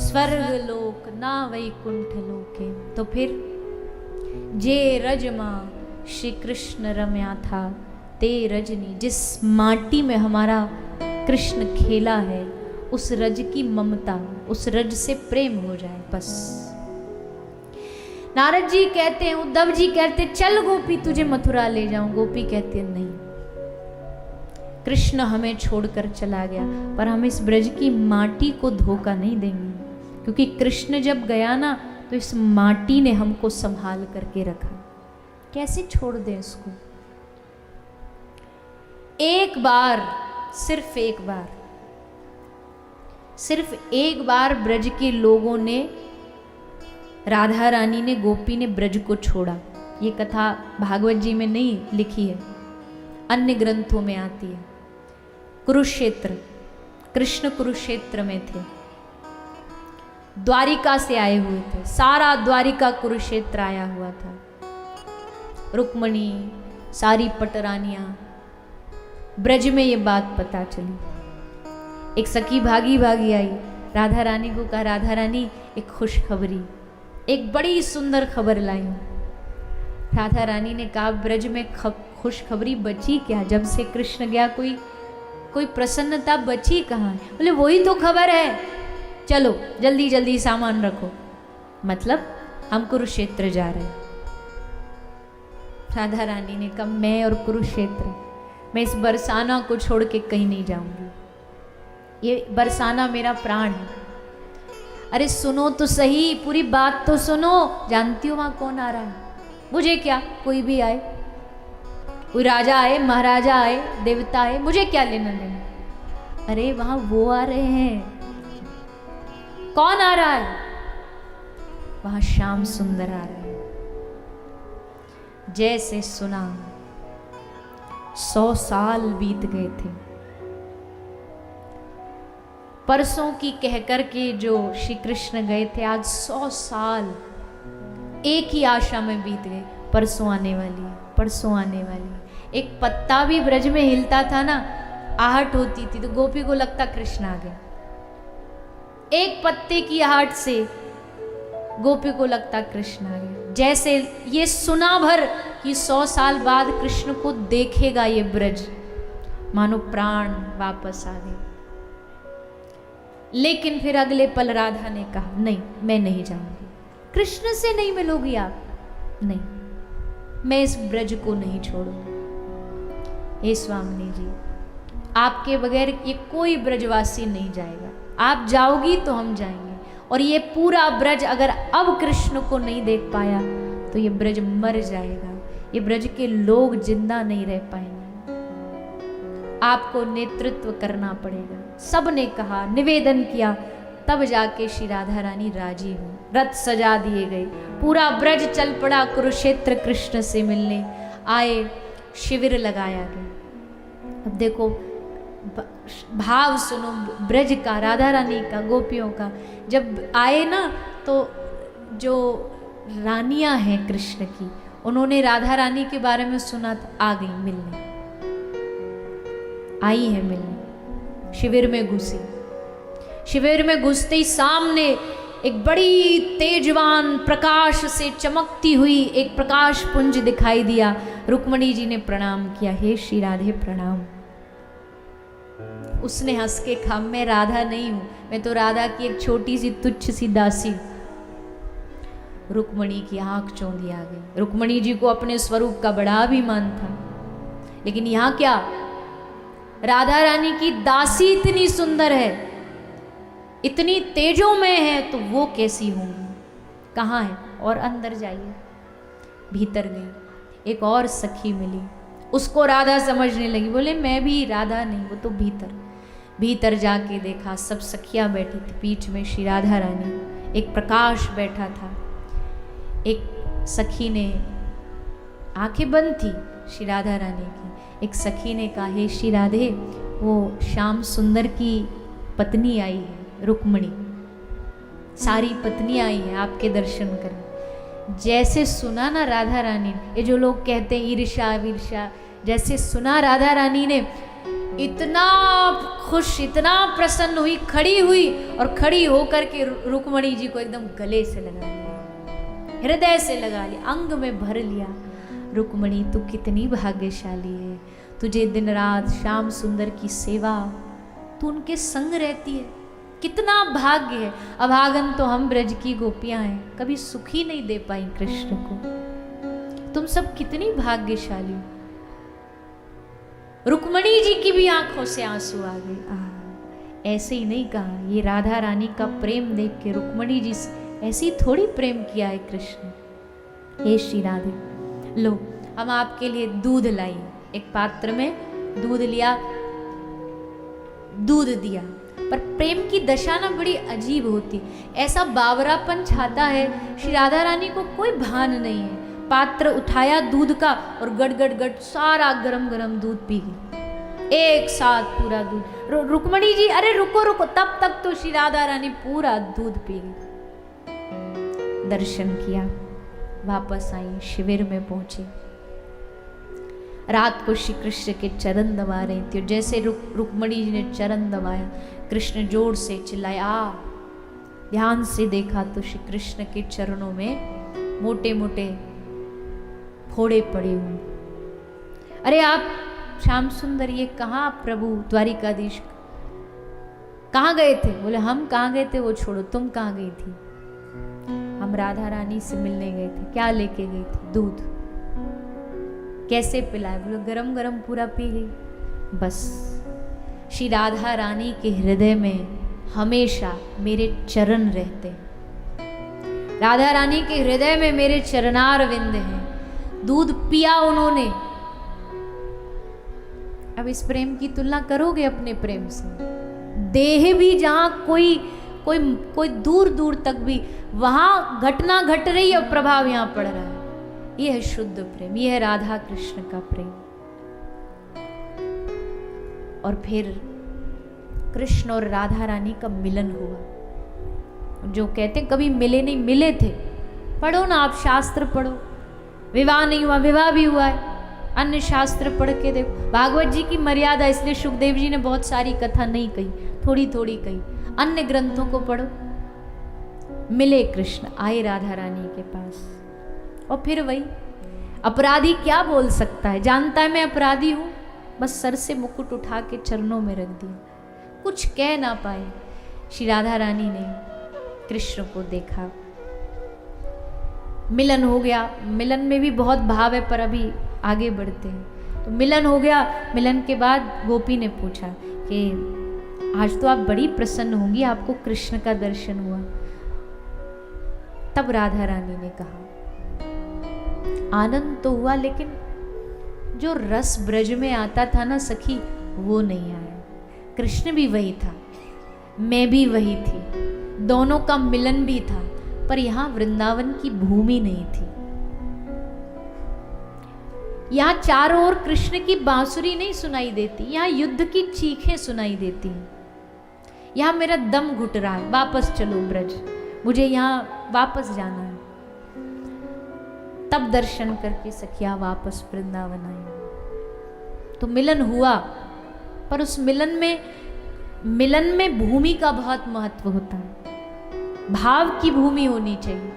स्वर्ग लोक ना वैकुंठ लोके। तो फिर जे रजमा श्री कृष्ण रम्या था ते रजनी, जिस माटी में हमारा कृष्ण खेला है उस रज की ममता, उस रज से प्रेम हो जाए बस। नारद जी कहते हैं, उद्धव जी कहते चल गोपी तुझे मथुरा ले जाऊं। गोपी कहती है नहीं, कृष्ण हमें छोड़कर चला गया पर हम इस ब्रज की माटी को धोखा नहीं देंगे, क्योंकि कृष्ण जब गया ना तो इस माटी ने हमको संभाल करके रखा। कैसे छोड़ दें इसको? एक बार, सिर्फ एक बार ब्रज के लोगों ने, राधा रानी ने, गोपी ने ब्रज को छोड़ा। ये कथा भागवत जी में नहीं लिखी है, अन्य ग्रंथों में आती है। कुरुक्षेत्र, कृष्ण कुरुक्षेत्र में थे, द्वारिका से आए हुए थे, सारा द्वारिका कुरुक्षेत्र आया हुआ था। रुक्मणी, सारी पटरानियां, ब्रज में ये बात पता चली। एक सखी भागी भागी आई, राधा रानी को कहा, राधा रानी एक खुशखबरी, एक बड़ी सुंदर खबर लाई हूं। राधा रानी ने कहा, ब्रज में खुशखबरी बची क्या? जब से कृष्ण गया कोई प्रसन्नता बची कहाँ है? बोले वही तो खबर है, चलो जल्दी जल्दी सामान रखो। मतलब हम कुरुक्षेत्र जा रहे हैं। राधा रानी ने कहा, मैं और कुरुक्षेत्र, मैं इस बरसाना को छोड़ के कहीं नहीं जाऊंगी। ये बरसाना मेरा प्राण है। अरे सुनो तो सही, पूरी बात तो सुनो। जानती हो वहां कौन आ रहा है? मुझे क्या, कोई भी आए, कोई राजा आए, महाराजा आए, देवता आए, मुझे क्या लेना देना। अरे वहां वो आ रहे हैं। कौन आ रहा है? वहां श्याम सुंदर आ रहे हैं। जैसे सुना 100 साल बीत गए थे। परसों की कहकर के जो श्री कृष्ण गए थे, आज 100 साल एक ही आशा में बीत गए। परसों आने वाली है, परसों आने वाली है। एक पत्ता भी ब्रज में हिलता था ना, आहट होती थी तो गोपी को लगता कृष्ण आ गया। एक पत्ते की आहट से गोपी को लगता कृष्ण आ गया। जैसे ये सुना भर कि 100 साल बाद कृष्ण को देखेगा ये ब्रज, मानो प्राण वापस आ गए। लेकिन फिर अगले पल राधा ने कहा, नहीं मैं नहीं जाऊंगी। कृष्ण से नहीं मिलोगी आप? नहीं, मैं इस ब्रज को नहीं छोड़ूंगी। हे स्वामिनी जी, आपके बगैर ये कोई ब्रजवासी नहीं जाएगा। आप जाओगी तो हम जाएंगे। और ये पूरा ब्रज अगर अब कृष्ण को नहीं देख पाया तो ये ब्रज मर जाएगा, ये ब्रज के लोग जिंदा नहीं रह पाएंगे। आपको नेतृत्व करना पड़ेगा। सब ने कहा, निवेदन किया, तब जाके श्री राधा रानी राजी हुई। रथ सजा दिए गए, पूरा ब्रज चल पड़ा कुरुक्षेत्र कृष्ण से मिलने। आए, शिविर लगाया गया। अब देखो भाव सुनो ब्रज का, राधा रानी का, गोपियों का। जब आए ना तो जो रानियां हैं कृष्ण की, उन्होंने राधा रानी के बारे में सुना था, आ गई मिलने, आई है मिलने। शिविर में घुसी। शिविर में घुसते ही सामने एक बड़ी तेजवान प्रकाश से चमकती हुई एक प्रकाश पुंज दिखाई दिया। रुक्मणी जी ने प्रणाम किया, हे श्री राधे प्रणाम। उसने हंस के कहा, मैं राधा नहीं हूं, मैं तो राधा की एक छोटी सी तुच्छ सी दासी। रुक्मणी की आंख चौंधी आ गई। रुक्मणी जी को अपने स्वरूप का बड़ा अभिमान था, लेकिन यहां क्या, राधा रानी की दासी इतनी सुंदर है, इतनी तेजोमय है, तो वो कैसी होंगी, कहाँ है? और अंदर जाइए। भीतर गई, एक और सखी मिली, उसको राधा समझने लगी। बोले मैं भी राधा नहीं, वो तो भीतर जाके देखा, सब सखियां बैठी थी। बीच में श्री राधा रानी, एक प्रकाश बैठा था। एक सखी ने, आंखें बंद थी श्री राधा रानी की, एक सखी ने कहा, हे श्री राधे, वो श्याम सुंदर की पत्नी आई है, रुक्मणी, सारी पत्नियां आई हैं आपके दर्शन करने। जैसे सुना ना राधा रानी, ये जो लोग कहते हैं ईर्ष्या वीर्ष्या, जैसे सुना राधा रानी ने, इतना खुश, इतना प्रसन्न हुई, खड़ी हुई और खड़ी होकर के रुक्मणी जी को एकदम गले से लगा लिया, हृदय से लगा लिया, अंग में भर लिया। रुक्मणी तू कितनी भाग्यशाली है, तुझे दिन रात श्याम सुंदर की सेवा, तू उनके संग रहती है, कितना भाग्य है। अभागन तो हम ब्रज की गोपियां हैं, कभी सुखी नहीं दे पाई कृष्ण को, तुम सब कितनी भाग्यशाली हो। रुक्मणी जी की भी आंखों से आंसू आ गए। ऐसे ही नहीं कहा, ये राधा रानी का प्रेम देख के रुक्मणी जी से ऐसी थोड़ी प्रेम किया है कृष्ण। हे श्री राधे, लो हम आपके लिए दूध लाई। एक पात्र में दूध लिया, दूध दिया। पर प्रेम की दशा ना बड़ी अजीब होती, ऐसा बावरापन छाता है, श्री राधा रानी को कोई भान नहीं है। पात्र उठाया दूध का और गड़ गड़ गड़ सारा गरम गरम दूध पी गई, एक साथ पूरा दूध। रुक्मणी जी अरे रुको रुको, तब तक तो श्री राधा रानी पूरा दूध पी गई। दर्शन किया, वापस आई, शिविर में पहुंची। रात को श्री कृष्ण के चरण दबा रही थी। जैसे रुक्मणी जी ने चरण दबाया, कृष्ण जोर से चिल्लाया। ध्यान से देखा तो श्री कृष्ण के चरणों में मोटे मोटे फोड़े पड़े हुए। अरे आप श्याम सुंदर, ये कहाँ प्रभु द्वारिकाधीश कहाँ गए थे? बोले हम कहाँ गए थे वो छोड़ो, तुम कहाँ गई थी? हम राधा रानी से मिलने गए थे। क्या लेके गई थी? दूध। कैसे पिलाए? बोले गरम गरम पूरा पी गई। बस श्री राधा रानी के हृदय में हमेशा मेरे चरण रहते हैं। राधा रानी के हृदय में मेरे चरणार विंद हैं। दूध पिया उन्होंने। अब इस प्रेम की तुलना करोगे अपने प्रेम से? देह भी जहां कोई कोई कोई दूर दूर तक भी वहां घटना घट रही है, प्रभाव यहां पड़ रहा है। यह है शुद्ध प्रेम, यह है राधा कृष्ण का प्रेम। और फिर कृष्ण और राधा रानी का मिलन हुआ। जो कहते हैं कभी मिले नहीं, मिले थे। पढ़ो ना आप, शास्त्र पढ़ो। विवाह नहीं हुआ, विवाह भी हुआ है। अन्य शास्त्र पढ़ के देखो। भागवत जी की मर्यादा, इसलिए सुखदेव जी ने बहुत सारी कथा नहीं कही, थोड़ी थोड़ी कही। अन्य ग्रंथों को पढ़ो। मिले कृष्ण, आए राधा रानी के पास। और फिर वही अपराधी क्या बोल सकता है? जानता है मैं अपराधी हूं, बस सर से मुकुट उठा के चरणों में रख दिया, कुछ कह ना पाए। श्री राधा रानी ने कृष्ण को देखा, मिलन हो गया। मिलन में भी बहुत भाव है, पर अभी आगे बढ़ते हैं। तो मिलन हो गया। मिलन के बाद गोपी ने पूछा कि आज तो आप बड़ी प्रसन्न होंगी, आपको कृष्ण का दर्शन हुआ। तब राधा रानी ने कहा आनंद तो हुआ, लेकिन जो रस ब्रज में आता था ना सखी, वो नहीं आया। कृष्ण भी वही था, मैं भी वही थी, दोनों का मिलन भी था, पर यहां वृंदावन की भूमि नहीं थी। यहां चारों ओर कृष्ण की बांसुरी नहीं सुनाई देती, यहां युद्ध की चीखें सुनाई देती हैं। यहां मेरा दम घुट रहा है, वापस चलो ब्रज, मुझे यहां वापस जाना है। तब दर्शन करके सखिया वापस वृंदावन आई। तो मिलन हुआ, पर उस मिलन में भूमि का बहुत महत्व होता है। भाव की भूमि होनी चाहिए।